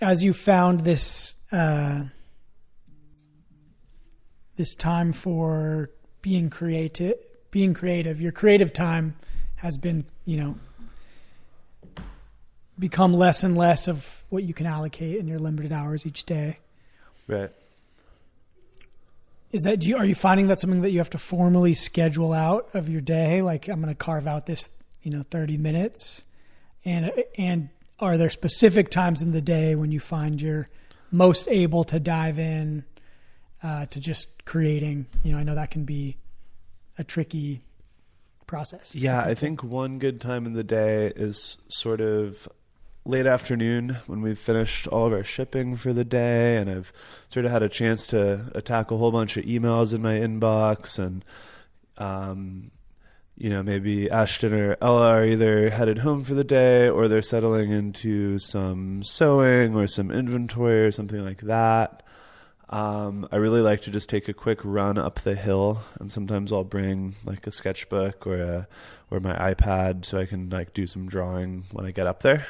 as you found this, this time for being creative, your creative time has been, become less and less of what you can allocate in your limited hours each day. Right. Are you finding that something that you have to formally schedule out of your day? Like, I'm going to carve out this, 30 minutes, and are there specific times in the day when you find you're most able to dive in to just creating? I know that can be a tricky process. Yeah, I think one good time in the day is sort of late afternoon when we've finished all of our shipping for the day, and I've sort of had a chance to attack a whole bunch of emails in my inbox, and maybe Ashton or Ella are either headed home for the day or they're settling into some sewing or some inventory or something like that. I really like to just take a quick run up the hill, and sometimes I'll bring like a sketchbook or my iPad so I can like do some drawing when I get up there.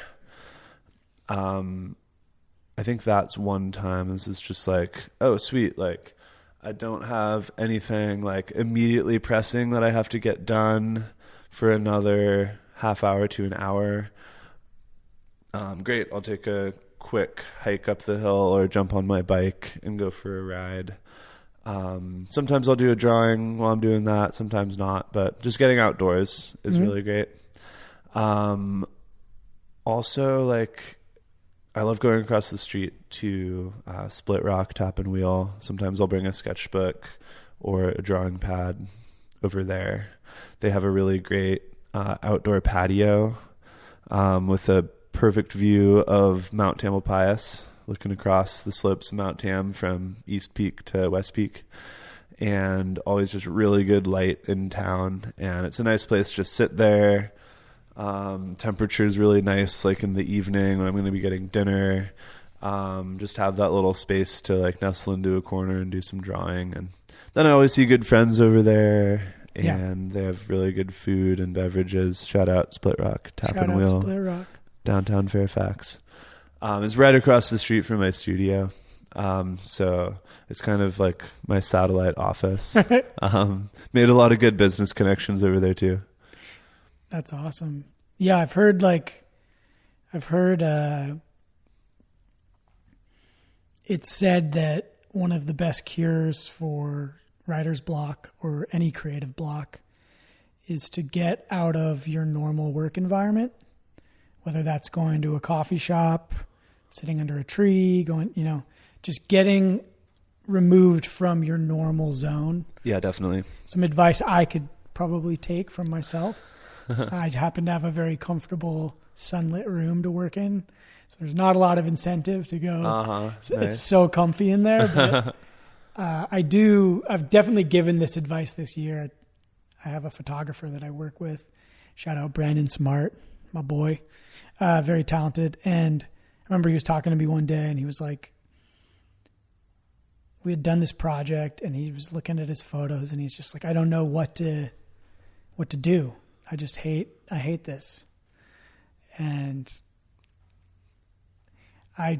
I think that's one time. This is just like, oh, sweet. Like, I don't have anything like immediately pressing that I have to get done for another half hour to an hour. Great. I'll take a quick hike up the hill or jump on my bike and go for a ride. Sometimes I'll do a drawing while I'm doing that. Sometimes not, but just getting outdoors is really great. Also, like, I love going across the street to Split Rock Tap and Wheel. Sometimes I'll bring a sketchbook or a drawing pad over there. They have a really great outdoor patio with a perfect view of Mount Tamalpais, looking across the slopes of Mount Tam from East Peak to West Peak, and always just really good light in town. And it's a nice place to just sit there. Temperature is really nice, like in the evening when I'm going to be getting dinner. Just have that little space to like nestle into a corner and do some drawing. And then I always see good friends over there, and they have really good food and beverages. Shout out Split Rock Tap and Wheel, Split Rock, downtown Fairfax. It's right across the street from my studio. So it's kind of like my satellite office. Made a lot of good business connections over there too. That's awesome. Yeah, I've heard it's said that one of the best cures for writer's block or any creative block is to get out of your normal work environment, whether that's going to a coffee shop, sitting under a tree, just getting removed from your normal zone. Yeah, definitely. Some advice I could probably take from myself. I happen to have a very comfortable sunlit room to work in, so there's not a lot of incentive to go. Nice. It's so comfy in there. But I've definitely given this advice this year. I have a photographer that I work with. Shout out Brandon Smart, my boy, very talented. And I remember he was talking to me one day, and he was like, we had done this project, and he was looking at his photos, and he's just like, I don't know what to do. I hate this. And I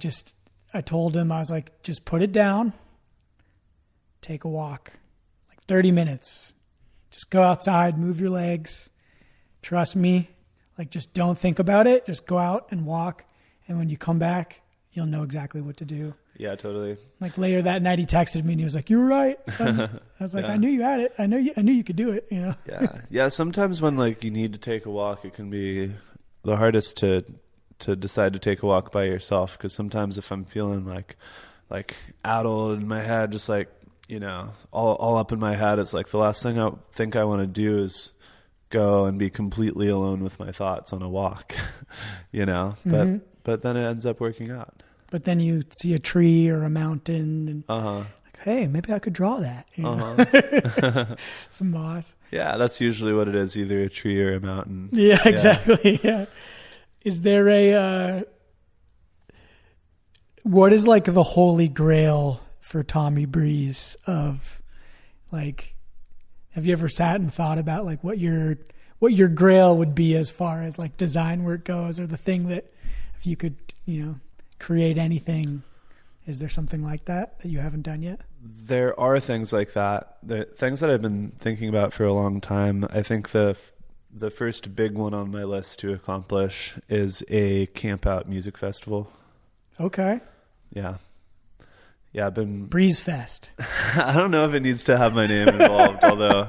told him, I was like, just put it down, take a walk, like 30 minutes, just go outside, move your legs. Trust me. Like, just don't think about it. Just go out and walk. And when you come back, you'll know exactly what to do. Yeah, totally. Like later that night, he texted me and he was like, "You were right." I was like, "I knew you had it. I knew you could do it." Yeah. Sometimes when like you need to take a walk, it can be the hardest to decide to take a walk by yourself. Because sometimes if I'm feeling like addled in my head, just like all up in my head, it's like the last thing I think I want to do is go and be completely alone with my thoughts on a walk. But then it ends up working out. But then you see a tree or a mountain and like, hey, maybe I could draw that. Some moss. Yeah, that's usually what it is, either a tree or a mountain. Yeah, exactly. Yeah. Is there what is like the holy grail for Tommy Breeze of like, have you ever sat and thought about like what your grail would be as far as like design work goes, or the thing that if you could, create anything. Is there something like that you haven't done yet? There are things like that. The things that I've been thinking about for a long time. I think the first big one on my list to accomplish is a campout music festival. Okay. Yeah. Yeah, I've been... BreezeFest. I don't know if it needs to have my name involved, although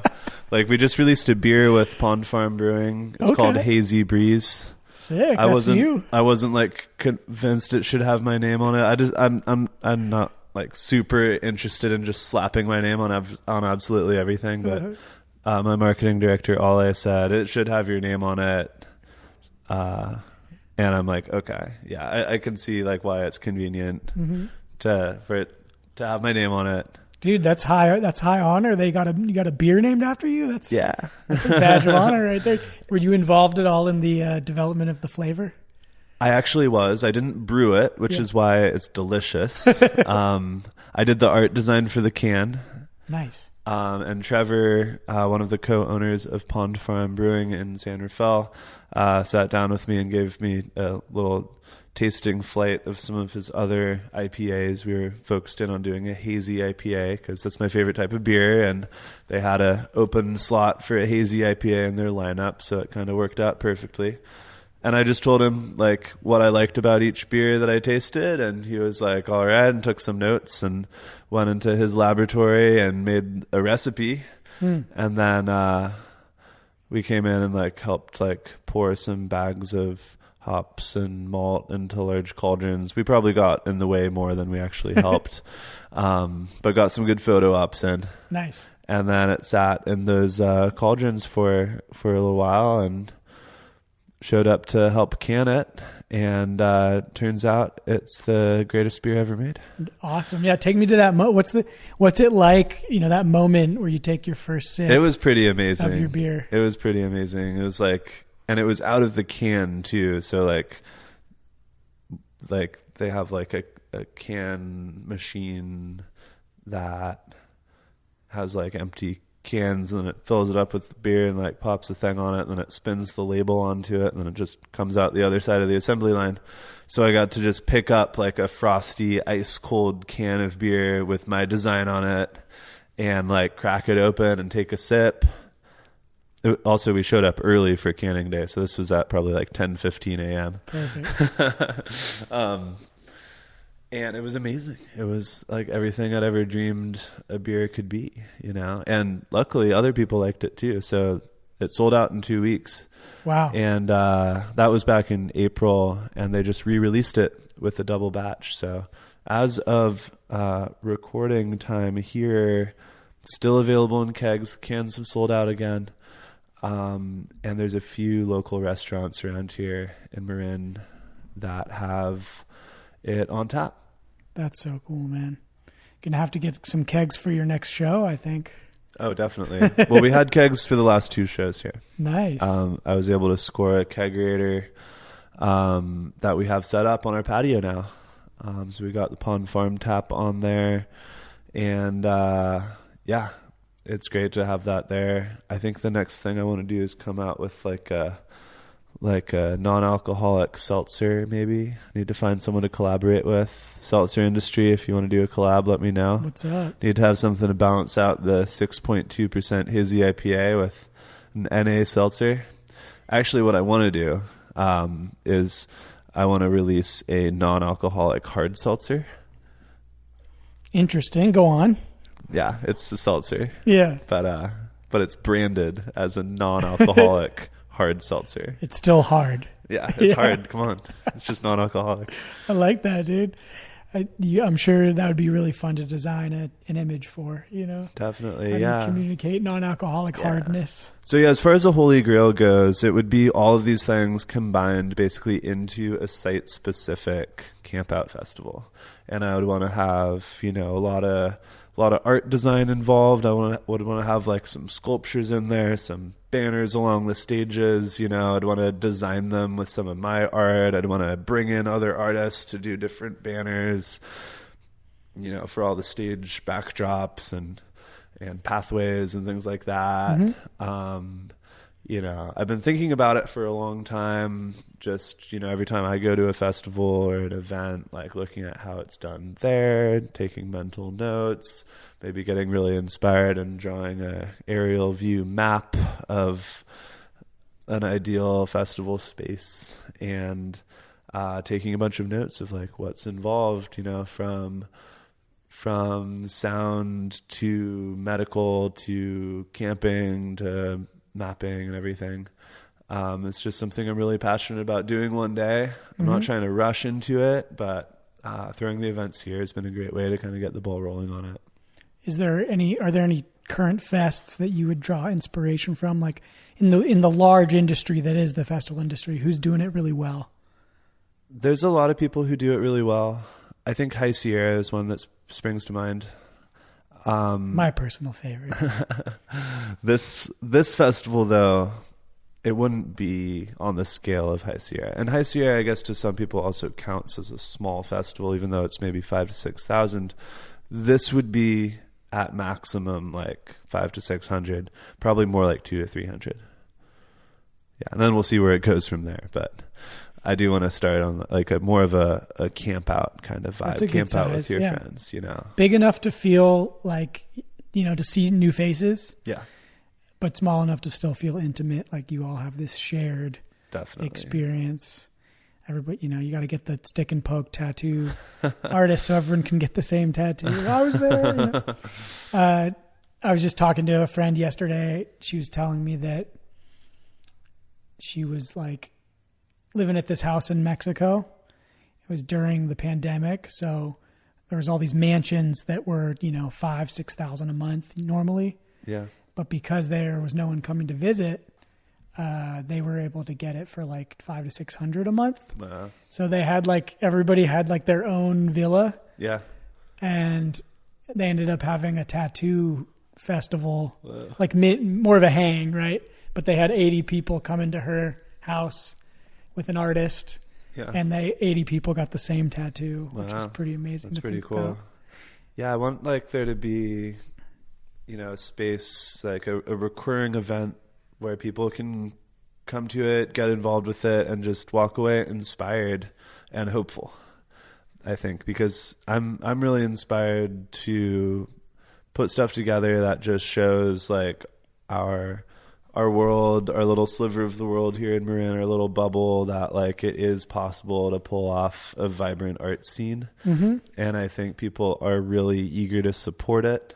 like we just released a beer with Pond Farm Brewing. It's called Hazy Breeze. Sick. I wasn't like convinced it should have my name on it. I'm not like super interested in just slapping my name on absolutely everything, but my marketing director Ale said it should have your name on it. And I'm like, okay, yeah, I can see like why it's convenient for it to have my name on it. Dude, that's high honor. You got a beer named after you? That's a badge of honor right there. Were you involved at all in the development of the flavor? I actually was. I didn't brew it, which is why it's delicious. I did the art design for the can. Nice. And Trevor, one of the co-owners of Pond Farm Brewing in San Rafael, sat down with me and gave me a little tasting flight of some of his other IPAs. We were focused in on doing a hazy IPA because that's my favorite type of beer, and they had a open slot for a hazy IPA in their lineup, so it kind of worked out perfectly. And I just told him like what I liked about each beer that I tasted, and he was like, all right, and took some notes and went into his laboratory and made a recipe. And then we came in and like helped like pour some bags of hops and malt into large cauldrons. We probably got in the way more than we actually helped, but got some good photo ops in. Nice. And then it sat in those cauldrons for a little while and showed up to help can it. And turns out it's the greatest beer ever made. Awesome. Yeah, take me to that. What's it like? You know, that moment where you take your first sip. It was pretty amazing. Of your beer. It was pretty amazing. It was like. And it was out of the can too. So like they have like a can machine that has like empty cans, and then it fills it up with beer and like pops a thing on it, and then it spins the label onto it, and then it just comes out the other side of the assembly line. So I got to just pick up like a frosty ice cold can of beer with my design on it and like crack it open and take a sip. Also, we showed up early for canning day, so this was at probably like 10:15 a.m. Perfect. And it was amazing. It was like everything I'd ever dreamed a beer could be, you know. And luckily, other people liked it too. So it sold out in 2 weeks. Wow. And that was back in April, and they just re-released it with a double batch. So as of recording time here, still available in kegs. Cans have sold out again. And there's a few local restaurants around here in Marin that have it on tap. That's so cool, man. Gonna have to get some kegs for your next show, I think. Oh, definitely. Well, we had kegs for the last 2 shows here. Nice. I was able to score a kegerator that we have set up on our patio now. So we got the Pond Farm tap on there, and yeah. It's great to have that there. I think the next thing I want to do is come out with like a non-alcoholic seltzer. Maybe I need to find someone to collaborate with. Seltzer industry, if you want to do a collab, let me know. What's up? Need to have something to balance out the 6.2% hazy IPA with an NA seltzer. Actually, what I want to do is I want to release a non-alcoholic hard seltzer. Interesting. Go on. Yeah, it's a seltzer. Yeah. But it's branded as a non-alcoholic hard seltzer. It's still hard. Yeah, it's hard. Come on. It's just non-alcoholic. I like that, dude. I'm sure that would be really fun to design an image for, you know? Definitely, How yeah. do you communicate non-alcoholic hardness? So yeah, as far as the Holy Grail goes, it would be all of these things combined basically into a site-specific campout festival. And I would want to have, you know, a lot of art design involved. I would want to have like some sculptures in there, some banners along the stages. You know, I'd want to design them with some of my art. I'd want to bring in other artists to do different banners, you know, for all the stage backdrops and pathways and things like that. I've been thinking about it for a long time. Just, every time I go to a festival or an event, like looking at how it's done there, taking mental notes, maybe getting really inspired and drawing a aerial view map of an ideal festival space, and taking a bunch of notes of like what's involved, from sound to medical to camping to mapping and everything. It's just something I'm really passionate about doing one day. I'm not trying to rush into it, but throwing the events here has been a great way to kind of get the ball rolling on it. Are there any current fests that you would draw inspiration from, like in the large industry that is the festival industry? Who's doing it really well? There's a lot of people who do it really well. I think High Sierra is one that springs to mind. My personal favorite. This festival, though, it wouldn't be on the scale of High Sierra. And High Sierra, I guess, to some people also counts as a small festival, even though it's maybe 5,000 to 6,000. This would be at maximum like 500 to 600, probably more like 200 to 300. Yeah, and then we'll see where it goes from there. But I do want to start on like more of a camp out kind of vibe. That's a good Camp out size, with your yeah. friends, Big enough to feel like, to see new faces. Yeah. But small enough to still feel intimate, like you all have this shared experience. Everybody, you got to get the stick and poke tattoo artist so everyone can get the same tattoo. I was there. I was just talking to a friend yesterday. She was telling me that she was like living at this house in Mexico. It was during the pandemic, so there was all these mansions that were, $5,000-6,000 a month normally. Yeah. But because there was no one coming to visit, they were able to get it for like $500 to $600 a month. So they had everybody had their own villa. Yeah. And they ended up having a tattoo festival, more of a hang, right? But they had 80 people come into her house with an artist. Yeah. And 80 people got the same tattoo, which is pretty amazing. That's pretty cool. About. Yeah. I want there to be, a space, like a recurring event where people can come to it, get involved with it, and just walk away inspired and hopeful. I think because I'm really inspired to put stuff together that just shows like our world, our little sliver of the world here in Marin, our little bubble, that like it is possible to pull off a vibrant art scene. Mm-hmm. And I think people are really eager to support it.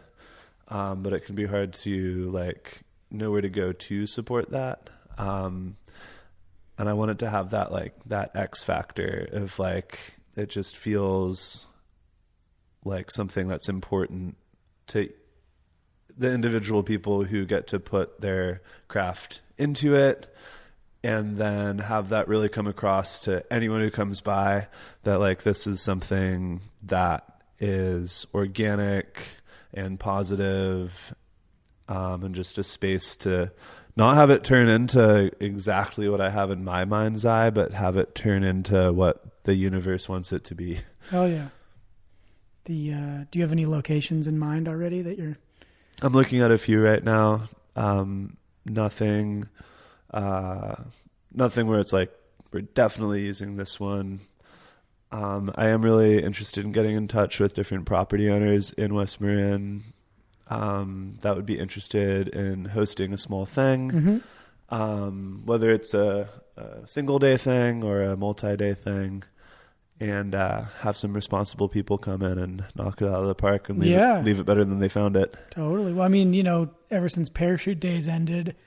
But it can be hard to know where to go to support that. And I want it to have that X factor of it just feels like something that's important to the individual people who get to put their craft into it, and then have that really come across to anyone who comes by that this is something that is organic and positive, and just a space to not have it turn into exactly what I have in my mind's eye, but have it turn into what the universe wants it to be. Oh yeah. Do you have any locations in mind already that you're? I'm looking at a few right now. Nothing where it's we're definitely using this one. I am really interested in getting in touch with different property owners in West Marin that would be interested in hosting a small thing, whether it's a single day thing or a multi-day thing, and have some responsible people come in and knock it out of the park and leave it better than they found it. Totally. Well, I mean, ever since parachute days ended,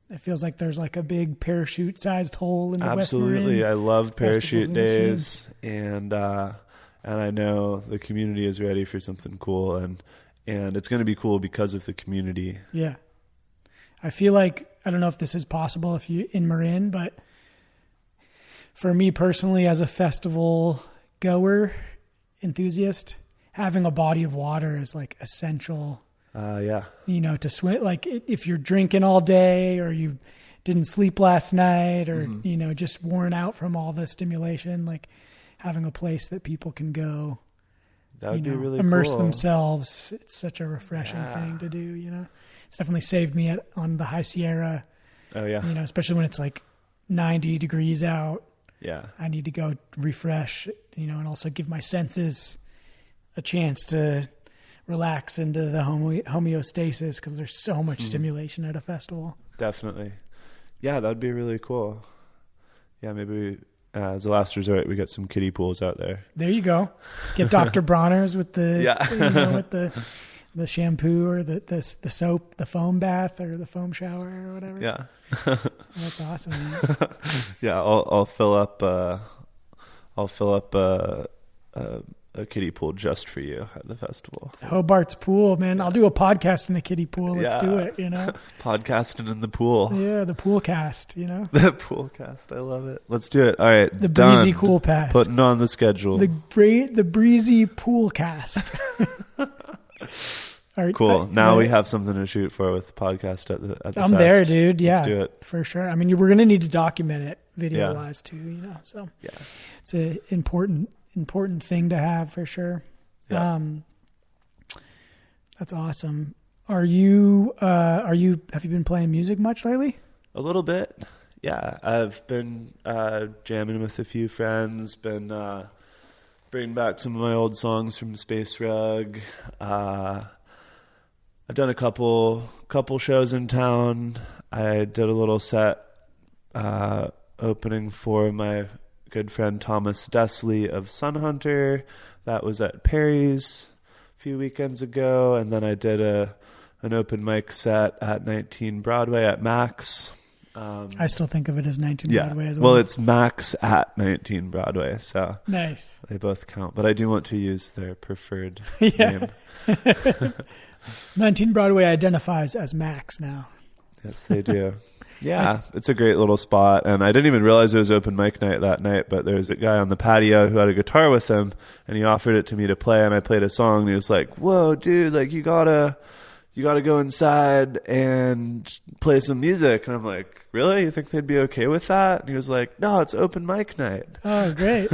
it feels like there's a big parachute-sized hole in the West Marin. Absolutely. I loved parachute days, and I know the community is ready for something cool, and it's going to be cool because of the community. Yeah. I feel like, I don't know if this is possible if you in Marin, but for me personally, as a festival goer, enthusiast, having a body of water is essential. To swim, if you're drinking all day or you didn't sleep last night or, just worn out from all the stimulation, having a place that people can go, that would be really immerse cool. themselves. It's such a refreshing thing to do, It's definitely saved me on the High Sierra Oh yeah. Especially when it's like 90 degrees out. Yeah. I need to go refresh, and also give my senses a chance to relax into the homeostasis, because there's so much stimulation at a festival. Definitely. Yeah, that'd be really cool. Yeah, maybe as a last resort, we get some kiddie pools out there. There you go. Get Dr. Bronner's with the with the shampoo, or the soap, the foam bath, or the foam shower, or whatever. Yeah. That's awesome, man. Yeah, I'll fill up a kiddie pool just for you at the festival. Hobart's pool, man. I'll do a podcast in a kiddie pool. Let's do it, Podcasting in the pool. Yeah, the pool cast, The pool cast. I love it. Let's do it. All right. The breezy cool pass. Putting on the schedule. The breezy pool cast. All right, cool. Now we have something to shoot for with the podcast at the I'm fest. there, dude. Yeah. Let's do it. For sure. I mean, we're going to need to document it video-wise too, so yeah, it's an important thing to have for sure. Yeah. That's awesome. Have you been playing music much lately? A little bit. Yeah. I've been jamming with a few friends, been bringing back some of my old songs from Space Rug. I've done a couple shows in town. I did a little set opening for my good friend Thomas Desley of Sun Hunter. That was at Perry's a few weekends ago, and then I did an open mic set at 19 Broadway at Max. I still think of it as 19 Broadway as well. Well, it's Max at 19 Broadway, so nice. They both count, but I do want to use their preferred name. 19 Broadway identifies as Max now. Yes, they do. Yeah, it's a great little spot. And I didn't even realize it was open mic night that night, but there was a guy on the patio who had a guitar with him, and he offered it to me to play, and I played a song, and he was like, whoa, dude, like you gotta go inside and play some music. And I'm like, really? You think they'd be okay with that? And he was like, no, it's open mic night. Oh, great.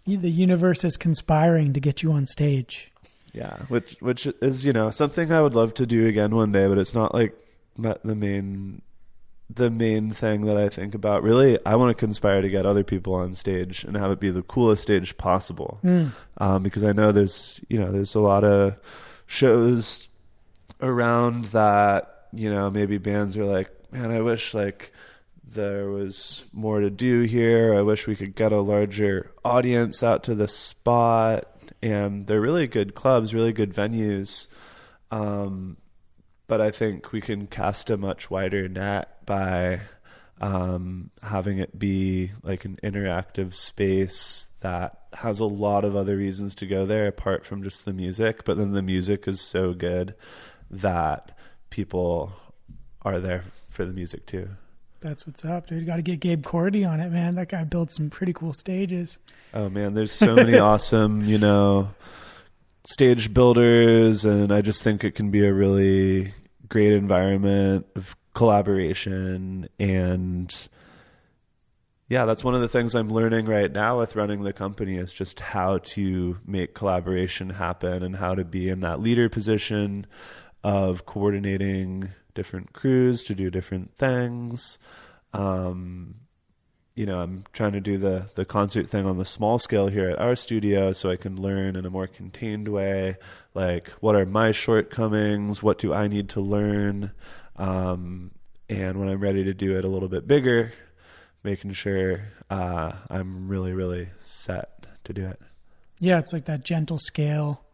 The universe is conspiring to get you on stage. Yeah, which is, something I would love to do again one day, but it's not like the main thing that I think about. Really, I want to conspire to get other people on stage and have it be the coolest stage possible. Because I know there's a lot of shows around that, maybe bands are like, man, I wish like there was more to do here. I wish we could get a larger audience out to the spot. And they're really good clubs, really good venues. But I think we can cast a much wider net by having it be like an interactive space that has a lot of other reasons to go there apart from just the music. But then the music is so good that people are there for the music too. That's what's up, dude. You got to get Gabe Cordy on it, man. That guy builds some pretty cool stages. Oh man, there's so many awesome, stage builders, and I just think it can be a really great environment of collaboration. And yeah, that's one of the things I'm learning right now with running the company, is just how to make collaboration happen and how to be in that leader position of coordinating different crews to do different things. I'm trying to do the concert thing on the small scale here at our studio so I can learn in a more contained way. Like, what are my shortcomings? What do I need to learn? And when I'm ready to do it a little bit bigger, making sure I'm really, really set to do it. Yeah, it's like that gentle scale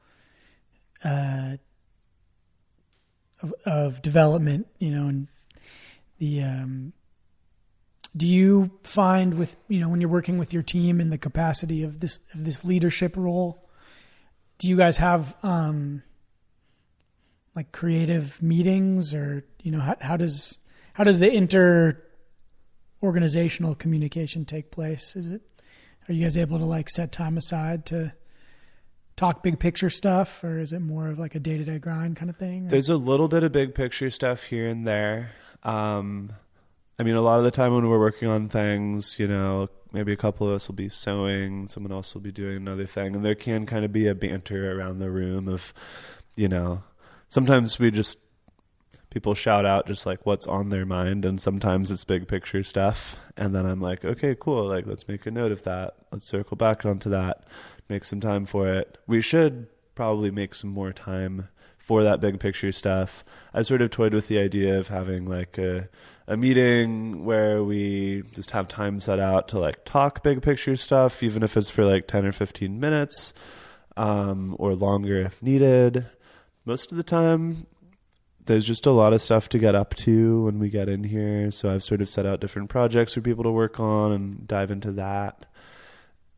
of development, and the do you find with when you're working with your team in the capacity of this leadership role, do you guys have like creative meetings, or how does the organizational communication take place? Are you guys able to like set time aside to talk big picture stuff, or is it more of like a day-to-day grind kind of thing? There's a little bit of big picture stuff here and there. A lot of the time when we're working on things, maybe a couple of us will be sewing, someone else will be doing another thing, and there can kind of be a banter around the room of, sometimes we just people shout out just like what's on their mind, and sometimes it's big picture stuff, and then I'm like, okay, cool, like let's make a note of that, let's circle back onto that, make some time for it. We should probably make some more time for that big picture stuff. I sort of toyed with the idea of having like a meeting where we just have time set out to like talk big picture stuff, even if it's for like 10 or 15 minutes, or longer if needed. Most of the time, there's just a lot of stuff to get up to when we get in here. So I've sort of set out different projects for people to work on and dive into that.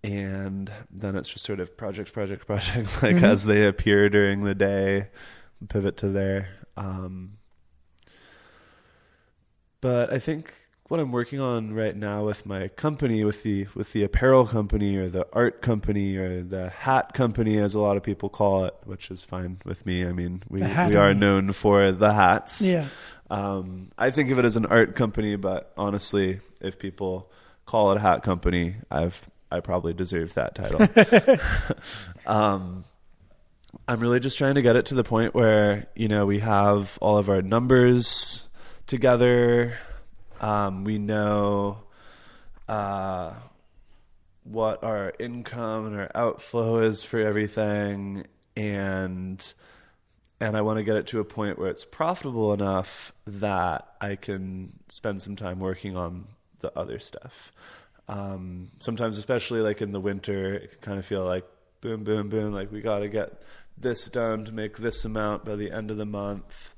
And then it's just sort of projects like as they appear during the day, pivot to there. But I think what I'm working on right now with my company, with the apparel company or the art company or the hat company, as a lot of people call it, which is fine with me. I mean, we are known for the hats. Yeah. I think of it as an art company, but honestly, if people call it a hat company, I probably deserve that title. I'm really just trying to get it to the point where, we have all of our numbers together. We know what our income and our outflow is for everything, and I want to get it to a point where it's profitable enough that I can spend some time working on the other stuff. Sometimes, especially like in the winter, it can kind of feel like boom, boom, boom, like we got to get this done to make this amount by the end of the month.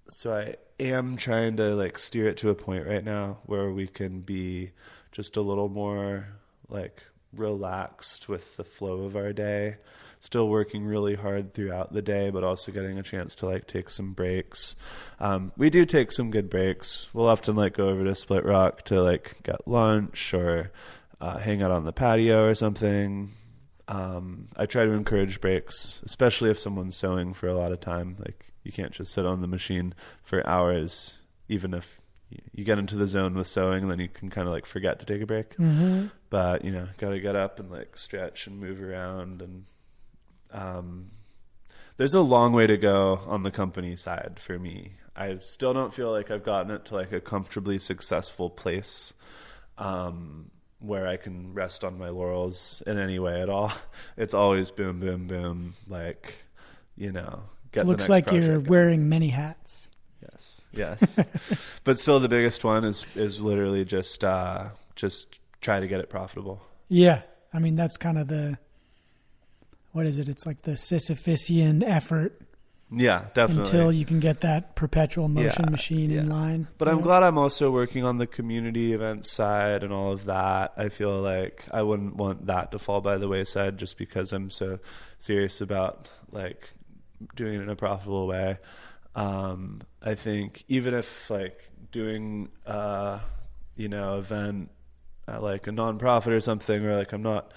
So I am trying to like steer it to a point right now where we can be just a little more like relaxed with the flow of our day, still working really hard throughout the day, but also getting a chance to like take some breaks. We do take some good breaks. We'll often like go over to Split Rock to like get lunch or hang out on the patio or something. I try to encourage breaks, especially if someone's sewing for a lot of time. Like you can't just sit on the machine for hours, even if you get into the zone with sewing, and then you can kind of like forget to take a break. Mm-hmm. But got to get up and like stretch and move around. And there's a long way to go on the company side for me. I still don't feel like I've gotten it to like a comfortably successful place where I can rest on my laurels in any way at all. It's always boom, boom, boom. Like, get looks like you're wearing many hats. Yes. But still the biggest one is literally just try to get it profitable. Yeah. I mean, that's kind of what is it? It's like the Sisyphusian effort. Yeah, definitely. Until you can get that perpetual motion machine in line. But I'm glad I'm also working on the community event side and all of that. I feel like I wouldn't want that to fall by the wayside just because I'm so serious about like doing it in a profitable way. I think even if like doing event at like a nonprofit or something, or like I'm not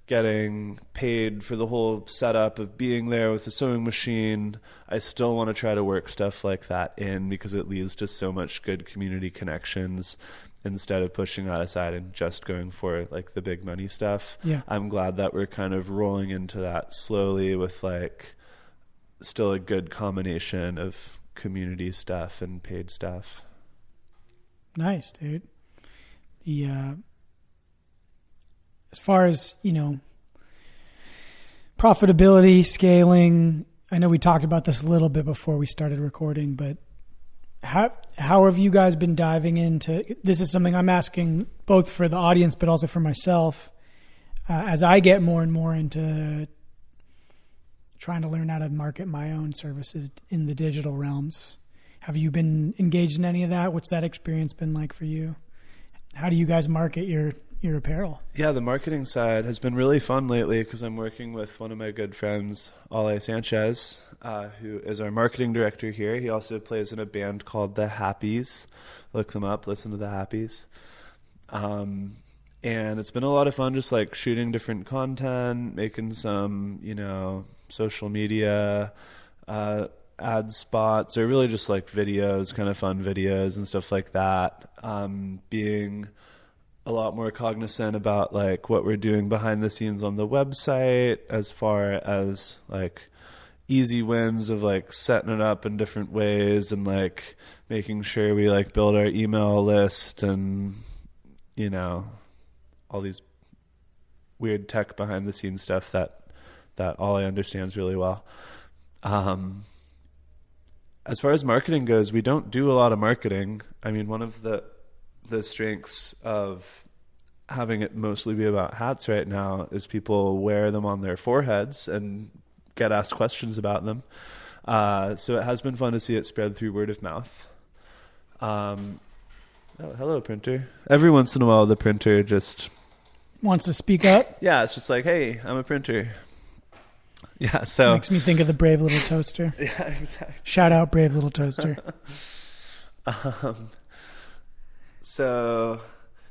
getting paid for the whole setup of being there with the sewing machine, I still want to try to work stuff like that in because it leads to so much good community connections instead of pushing that aside and just going for like the big money stuff. Yeah. I'm glad that we're kind of rolling into that slowly with like still a good combination of community stuff and paid stuff. Nice, dude. As far as, profitability, scaling, I know we talked about this a little bit before we started recording, but how have you guys been diving into, this is something I'm asking both for the audience, but also for myself, as I get more and more into trying to learn how to market my own services in the digital realms. Have you been engaged in any of that? What's that experience been like for you? How do you guys market your apparel? Yeah, the marketing side has been really fun lately because I'm working with one of my good friends, Ale Sanchez, who is our marketing director here. He also plays in a band called The Happies. Look them up, listen to The Happies. And it's been a lot of fun just like shooting different content, making some, social media ad spots, or really just like videos, kind of fun videos and stuff like that. Being a lot more cognizant about like what we're doing behind the scenes on the website as far as like easy wins of like setting it up in different ways and like making sure we like build our email list and, you know, all these weird tech behind the scenes stuff that Ollie understands really well. As far as marketing goes, we don't do a lot of marketing. I mean, one of the strengths of having it mostly be about hats right now is people wear them on their foreheads and get asked questions about them. So it has been fun to see it spread through word of mouth. Oh, hello, printer. Every once in a while, the printer just wants to speak up. Yeah, it's just like, hey, I'm a printer. Yeah, so makes me think of the Brave Little Toaster. Yeah, exactly. Shout out, Brave Little Toaster. So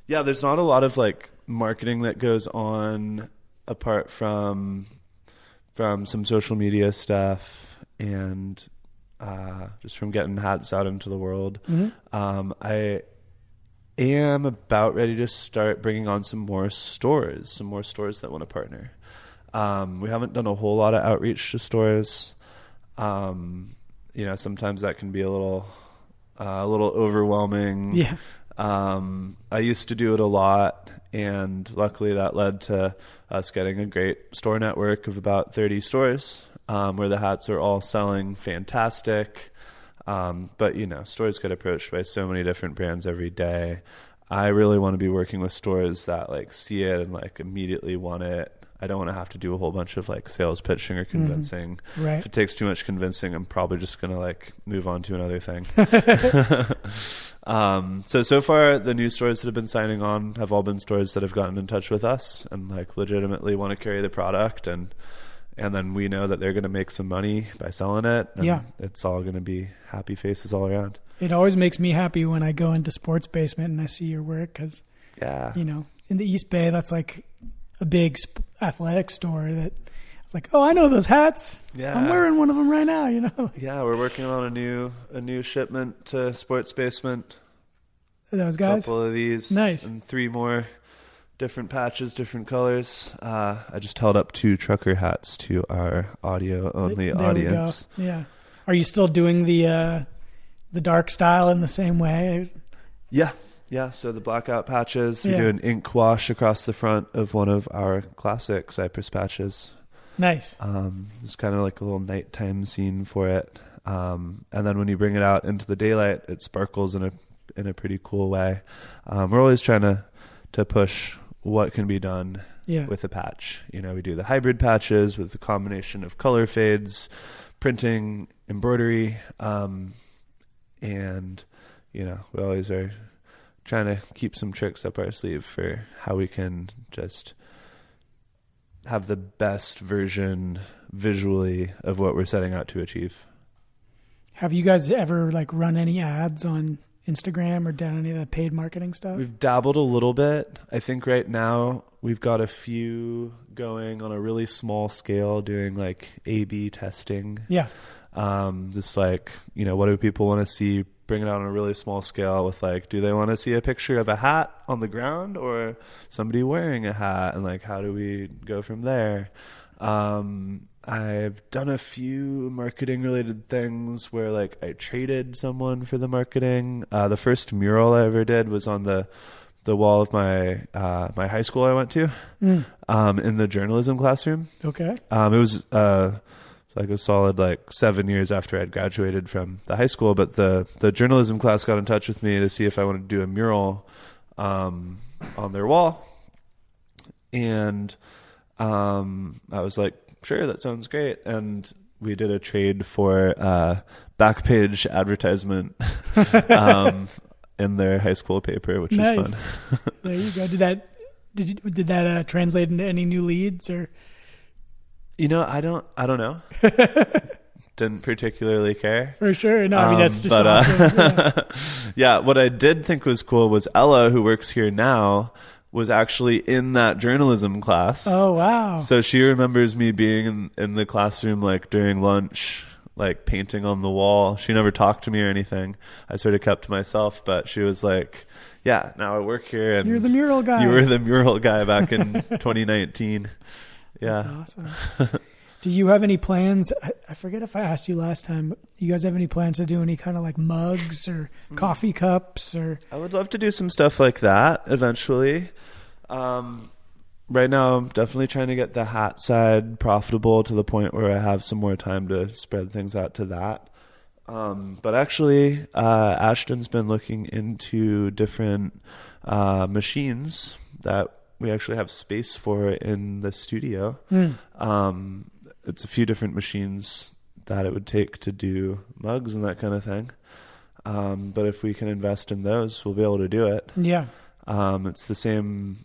yeah, there's not a lot of like marketing that goes on apart from some social media stuff and just from getting hats out into the world. Mm-hmm. I am about ready to start bringing on some more stores that want to partner. We haven't done a whole lot of outreach to stores. You know, sometimes that can be a little overwhelming. Yeah. I used to do it a lot, and luckily that led to us getting a great store network of about 30 stores, where the hats are all selling fantastic. But you know, stores get approached by so many different brands every day. I really want to be working with stores that like see it and like immediately want it. I don't want to have to do a whole bunch of like sales pitching or convincing. Mm-hmm. Right. If it takes too much convincing, I'm probably just going to like move on to another thing. So far the new stores that have been signing on have all been stores that have gotten in touch with us and like legitimately want to carry the product. And then we know that they're going to make some money by selling it. And yeah. It's all going to be happy faces all around. It always makes me happy when I go into Sports Basement and I see your work. Cause you know, in the East Bay, that's like a big athletic store that I was like, oh, I know those hats. Yeah. I'm wearing one of them right now, you know? Yeah. We're working on a new shipment to Sports Basement. Those guys? A couple of these. Nice. And 3 more different patches, different colors. I just held up 2 trucker hats to our audio only audience. We go. Yeah. Are you still doing the dark style in the same way? Yeah. Yeah, so the blackout patches, we do an ink wash across the front of one of our classic Cypress patches. Nice. It's kind of like a little nighttime scene for it. And then when you bring it out into the daylight, it sparkles in a pretty cool way. We're always trying to push what can be done with a patch. You know, we do the hybrid patches with the combination of color fades, printing, embroidery, and, you know, we always are trying to keep some tricks up our sleeve for how we can just have the best version visually of what we're setting out to achieve. Have you guys ever like run any ads on Instagram or done any of the paid marketing stuff? We've dabbled a little bit. I think right now we've got a few going on a really small scale doing like A/B testing. Yeah. Just like, you know, what do people want to see? Bring it out on a really small scale with like, do they want to see a picture of a hat on the ground or somebody wearing a hat? And like, how do we go from there? I've done a few marketing related things where like I traded someone for the marketing. The first mural I ever did was on the wall of my high school I went to, in the journalism classroom. Okay. It was, like a solid like 7 years after I'd graduated from the high school, but the journalism class got in touch with me to see if I wanted to do a mural on their wall. And I was like, sure, that sounds great. And we did a trade for back page advertisement in their high school paper, which was fun. There you go. Did that translate into any new leads or? You know, I don't know. Didn't particularly care. For sure. No, I mean, that's just awesome. Yeah, what I did think was cool was Ella, who works here now, was actually in that journalism class. Oh, wow. So she remembers me being in the classroom, like during lunch, like painting on the wall. She never talked to me or anything. I sort of kept to myself, but she was like, yeah, now I work here. And you're the mural guy. You were the mural guy back in 2019. Yeah. That's awesome. Do you have any plans? I forget if I asked you last time. But do you guys have any plans to do any kind of like mugs or coffee cups? Or I would love to do some stuff like that eventually. Right now, I'm definitely trying to get the hat side profitable to the point where I have some more time to spread things out to that. But actually, Ashton's been looking into different machines that we actually have space for in the studio. It's a few different machines that it would take to do mugs and that kind of thing. But if we can invest in those, we'll be able to do it. Yeah. It's the same.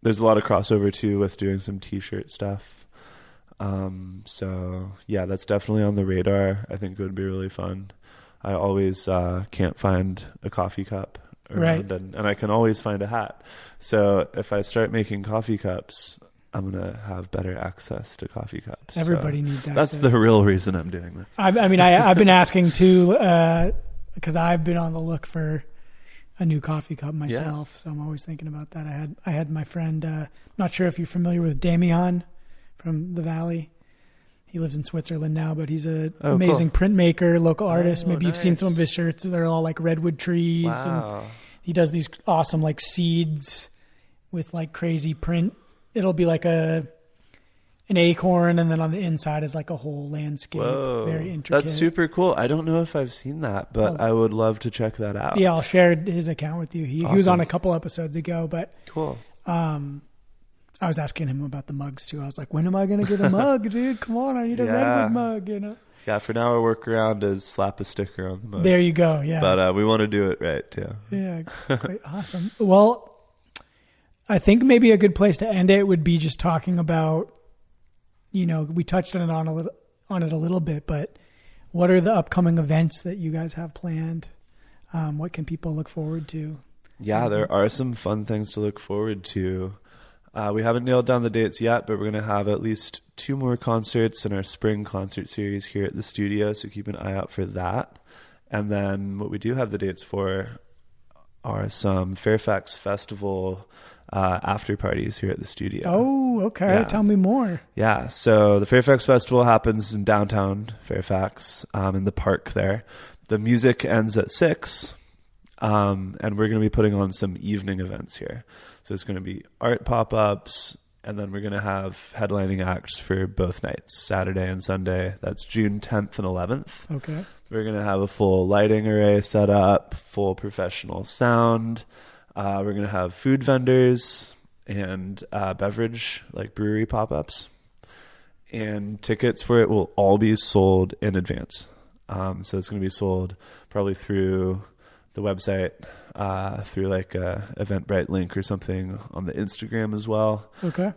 There's a lot of crossover too with doing some t-shirt stuff. So yeah, that's definitely on the radar. I think it would be really fun. I always can't find a coffee cup around, and I can always find a hat. So if I start making coffee cups, I'm going to have better access to coffee cups. Everybody needs access. That's the real reason I'm doing this. I mean, I've been asking too, because I've been on the look for a new coffee cup myself. Yeah. So I'm always thinking about that. I had my friend, not sure if you're familiar with Damian from the Valley. He lives in Switzerland now, but he's an amazing printmaker, local artist. Maybe you've seen some of his shirts. They're all like redwood trees. Wow. And he does these awesome like seeds with like crazy print. It'll be like an acorn, and then on the inside is like a whole landscape. Whoa. Very intricate. That's super cool. I don't know if I've seen that, but I would love to check that out. Yeah, I'll share his account with you. He was on a couple episodes ago, but cool. I was asking him about the mugs too. I was like, when am I going to get a mug, dude? Come on, I need a redwood mug, you know? Yeah, for now our workaround is slap a sticker on the mug. There you go, yeah. But we want to do it right too. Yeah, great. Awesome. Well, I think maybe a good place to end it would be just talking about, you know, we touched on it a little bit, but what are the upcoming events that you guys have planned? What can people look forward to? Yeah, there are some fun things to look forward to. We haven't nailed down the dates yet, but we're going to have at least 2 more concerts in our spring concert series here at the studio, so keep an eye out for that. And then what we do have the dates for are some Fairfax Festival after parties here at the studio. Oh, okay. Yeah. Tell me more. Yeah, so the Fairfax Festival happens in downtown Fairfax, in the park there. The music ends at 6, and we're going to be putting on some evening events here. So it's going to be art pop-ups, and then we're going to have headlining acts for both nights, Saturday and Sunday. That's June 10th and 11th. Okay. We're going to have a full lighting array set up, full professional sound. We're going to have food vendors and beverage, like brewery pop-ups. And tickets for it will all be sold in advance. So it's going to be sold probably through the website, through like a Eventbrite link or something on the Instagram as well. Okay.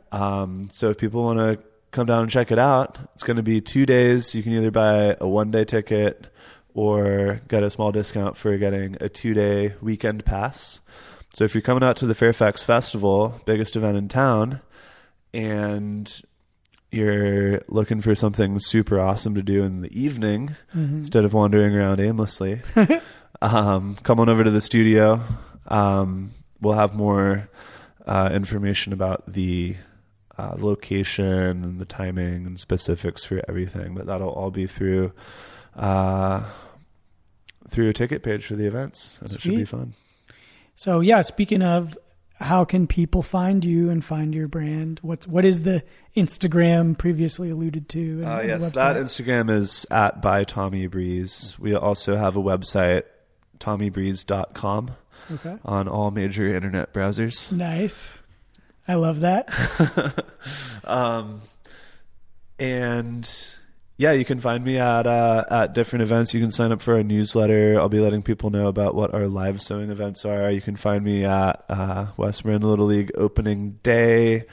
So if people want to come down and check it out, it's going to be 2 days. You can either buy a 1-day ticket or get a small discount for getting a 2-day weekend pass. So if you're coming out to the Fairfax Festival, biggest event in town, and you're looking for something super awesome to do in the evening instead of wandering around aimlessly, come on over to the studio. We'll have more information about the location and the timing and specifics for everything, but that'll all be through a ticket page for the events, and Sweet. It should be fun. So yeah, speaking of, how can people find you and find your brand? What is the Instagram previously alluded to? Yes, that Instagram is at by Tommy Breeze. We also have a website, tommybreeze.com, on all major internet browsers. Nice. I love that. And yeah, you can find me at different events. You can sign up for a newsletter. I'll be letting people know about what our live sewing events are. You can find me at West Marin Little League opening day,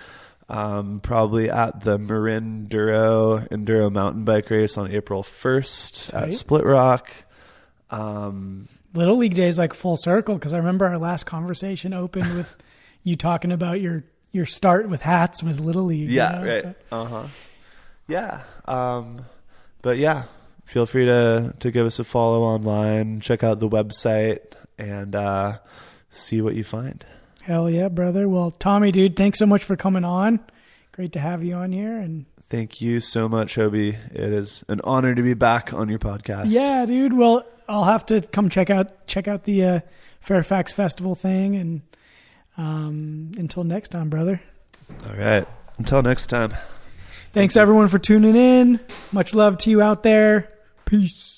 probably at the Marin Enduro mountain bike race on April 1st at Split Rock. Little League Day is like full circle, because I remember our last conversation opened with you talking about your start with hats was Little League. Yeah, you know? Right. So. Yeah. But yeah, feel free to give us a follow online, check out the website, and see what you find. Hell yeah, brother. Well, Tommy, dude, thanks so much for coming on. Great to have you on here. And Thank you so much, Obi. It is an honor to be back on your podcast. Yeah, dude. Well, I'll have to come check out the Fairfax Festival thing, and until next time, brother. All right. Until next time. Thanks everyone for tuning in. Much love to you out there. Peace.